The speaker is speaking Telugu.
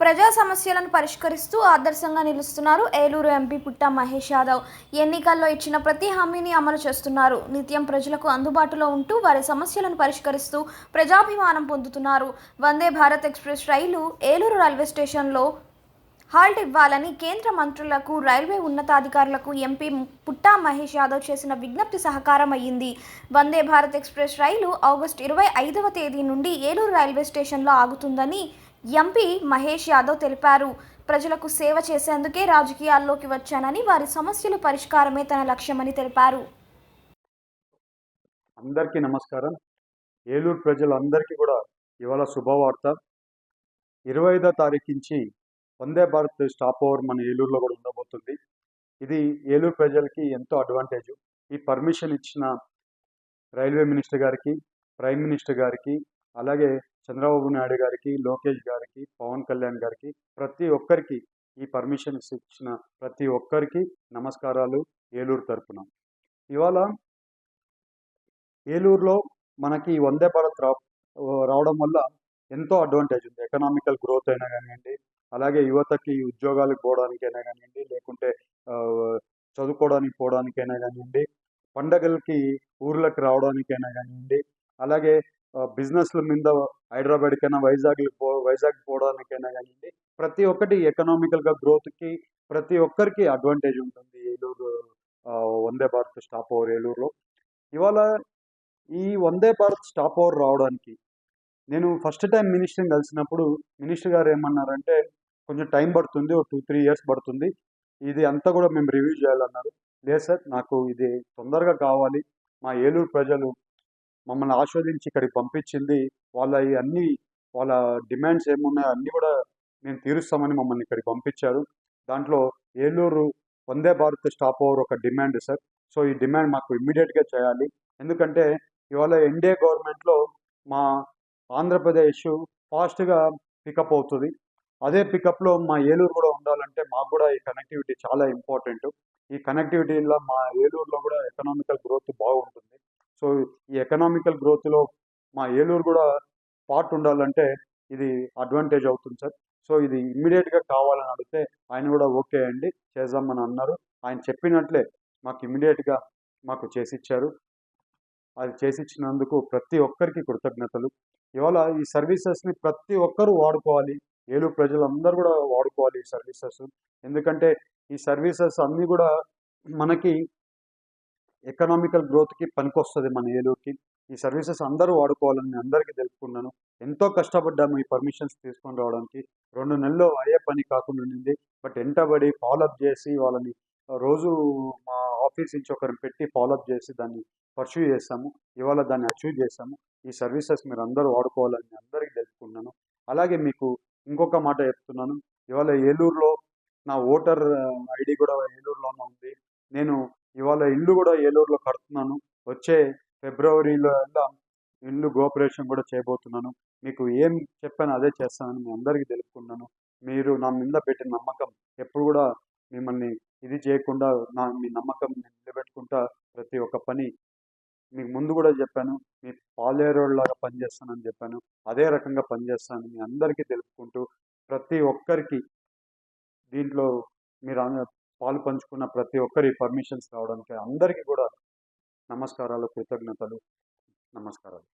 ప్రజా సమస్యలను పరిష్కరిస్తూ ఆదర్శంగా నిలుస్తున్నారు ఏలూరు ఎంపీ పుట్టా మహేష్ యాదవ్. ఎన్నికల్లో ఇచ్చిన ప్రతి హామీని అమలు చేస్తున్నారు. నిత్యం ప్రజలకు అందుబాటులో ఉంటూ వారి సమస్యలను పరిష్కరిస్తూ ప్రజాభిమానం పొందుతున్నారు. వందే భారత్ ఎక్స్ప్రెస్ రైలు ఏలూరు రైల్వే స్టేషన్లో హాల్ట్ ఇవ్వాలని కేంద్ర మంత్రులకు, రైల్వే ఉన్నతాధికారులకు ఎంపీ పుట్టా మహేష్ యాదవ్ చేసిన విజ్ఞప్తి సహకారం అయ్యింది. వందే భారత్ ఎక్స్ప్రెస్ రైలు ఆగస్టు 25వ తేదీ నుండి ఏలూరు రైల్వే స్టేషన్లో ఆగుతుందని ఎంపీ మహేష్ యాదవ్ తెలిపారు. ప్రజలకు సేవ చేసేందుకే రాజకీయాల్లోకి వచ్చానని, వారి సమస్యల పరిష్కారమే తన లక్ష్యమని తెలిపారు. అందరికీ నమస్కారం. ఏలూరు ప్రజలందరికీ కూడా ఇవాళ శుభవార్త. 25వ తారీఖు నుంచి వందే భారత్ స్టాప్ ఓవర్ మన ఏలూరులో కూడా ఉండబోతుంది. ఇది ఏలూరు ప్రజలకి ఎంతో అడ్వాంటేజ్. ఈ పర్మిషన్ ఇచ్చిన రైల్వే మినిస్టర్ గారికి, ప్రైమ్ మినిస్టర్ గారికి, అలాగే చంద్రబాబు నాయుడు గారికి, లోకేష్ గారికి, పవన్ కళ్యాణ్ గారికి, ప్రతి ఒక్కరికి ఈ పర్మిషన్స్ ఇచ్చిన ప్రతి ఒక్కరికి నమస్కారాలు ఏలూరు తరపున. ఇవాళ ఏలూరులో మనకి వందే భారత్ రావడం వల్ల ఎంతో అడ్వాంటేజ్ ఉంది. ఎకనామికల్ గ్రోత్ అయినా కానివ్వండి, అలాగే యువతకి ఉద్యోగాలకు పోవడానికైనా కానివ్వండి, లేకుంటే చదువుకోవడానికి పోవడానికైనా కానివ్వండి, పండగలకి ఊర్లకు రావడానికైనా కానివ్వండి, అలాగే బిజినెస్ల మీద హైదరాబాద్కైనా వైజాగ్ పోవడానికైనా కానివ్వండి, ప్రతి ఒక్కటి ఎకనామికల్గా గ్రోత్కి ప్రతి ఒక్కరికి అడ్వాంటేజ్ ఉంటుంది ఏలూరు వందే భారత్ స్టాప్ ఓవర్ ఏలూరులో. ఇవాళ ఈ వందే భారత్ స్టాప్ ఓవర్ రావడానికి నేను ఫస్ట్ టైం మినిస్టర్ని కలిసినప్పుడు మినిస్టర్ గారు ఏమన్నారంటే, కొంచెం టైం పడుతుంది, ఒక 2-3 ఇయర్స్ పడుతుంది, ఇది అంతా కూడా మేము రివ్యూ చేయాలన్నారు. లేదు సార్, నాకు ఇది తొందరగా కావాలి, మా ఏలూరు ప్రజలు మమ్మల్ని ఆస్వాదించి ఇక్కడికి పంపించింది, వాళ్ళ డిమాండ్స్ ఏమున్నాయో అన్నీ కూడా మేము తీరుస్తామని మమ్మల్ని ఇక్కడికి పంపించారు. దాంట్లో ఏలూరు వందే భారత్ స్టాప్ ఓవర్ ఒక డిమాండ్ సార్. సో ఈ డిమాండ్ మాకు ఇమ్మీడియట్గా చేయాలి. ఎందుకంటే ఇవాళ ఎన్డీఏ గవర్నమెంట్లో మా ఆంధ్రప్రదేశ్ ఫాస్ట్గా పికప్ అవుతుంది. అదే పికప్లో మా ఏలూరు కూడా ఉండాలంటే మాకు కూడా ఈ కనెక్టివిటీ చాలా ఇంపార్టెంట్. ఈ కనెక్టివిటీలో మా ఏలూరులో కూడా ఎకనామికల్ గ్రోత్ బాగుంటుంది. సో ఈ ఎకనామికల్ గ్రోత్లో మా ఏలూరు కూడా పార్ట్ ఉండాలంటే ఇది అడ్వాంటేజ్ అవుతుంది సార్. సో ఇది ఇమ్మీడియట్గా కావాలని అడిగితే ఆయన కూడా ఓకే అండి చేద్దామని అన్నారు. ఆయన చెప్పినట్లే మాకు ఇమ్మీడియట్గా మాకు చేసిచ్చారు. అది చేసిచ్చినందుకు ప్రతి ఒక్కరికి కృతజ్ఞతలు. ఇవాళ ఈ సర్వీసెస్ని ప్రతి ఒక్కరూ వాడుకోవాలి, ఏలూరు ప్రజలందరూ కూడా వాడుకోవాలి ఈ సర్వీసెస్. ఎందుకంటే ఈ సర్వీసెస్ అన్నీ కూడా మనకి ఎకనామికల్ గ్రోత్కి పనికొస్తుంది మన ఏలూరుకి. ఈ సర్వీసెస్ అందరూ వాడుకోవాలని అందరికీ తెలుపుకున్నాను. ఎంతో కష్టపడ్డాము ఈ పర్మిషన్స్ తీసుకొని రావడానికి. 2 నెలల్లో అయ్యే పని కాకుండా ఉండింది. బట్ ఎంటబడి ఫాలోఅప్ చేసి వాళ్ళని రోజు మా ఆఫీస్ నుంచి ఒకరిని పెట్టి ఫాలోఅప్ చేసి దాన్ని పర్స్యూ చేస్తాము. ఇవాళ దాన్ని అచీవ్ చేస్తాము. ఈ సర్వీసెస్ మీరు అందరూ వాడుకోవాలని అందరికీ తెలుపుకున్నాను. అలాగే మీకు ఇంకొక మాట చెప్తున్నాను. ఇవాళ ఏలూరులో నా ఓటర్ ఐడి కూడా ఏలూరులోనే ఉంది. నేను ఇవాళ ఇల్లు కూడా ఏలూరులో కడుతున్నాను. వచ్చే ఫిబ్రవరిలో ఇల్లు గృహప్రవేశం కూడా చేయబోతున్నాను. మీకు ఏం చెప్పాను అదే చేస్తానని మీ అందరికీ తెలుపుకున్నాను. మీరు నా మీద పెట్టిన నమ్మకం ఎప్పుడు కూడా మిమ్మల్ని ఇది చేయకుండా మీ నమ్మకం నిలబెట్టుకుంటా ప్రతి ఒక్క పని మీకు ముందు కూడా చెప్పాను. మీ పాలేరోడ్లాగా పనిచేస్తానని చెప్పాను. అదే రకంగా పనిచేస్తానని మీ అందరికీ తెలుపుకుంటూ ప్రతి ఒక్కరికి దీంట్లో మీరు పాలు పంచుకున్న ప్రతి ఒక్కరి పర్మిషన్స్ రావడానికి అందరికీ కూడా నమస్కారాలు, కృతజ్ఞతలు, నమస్కారాలు.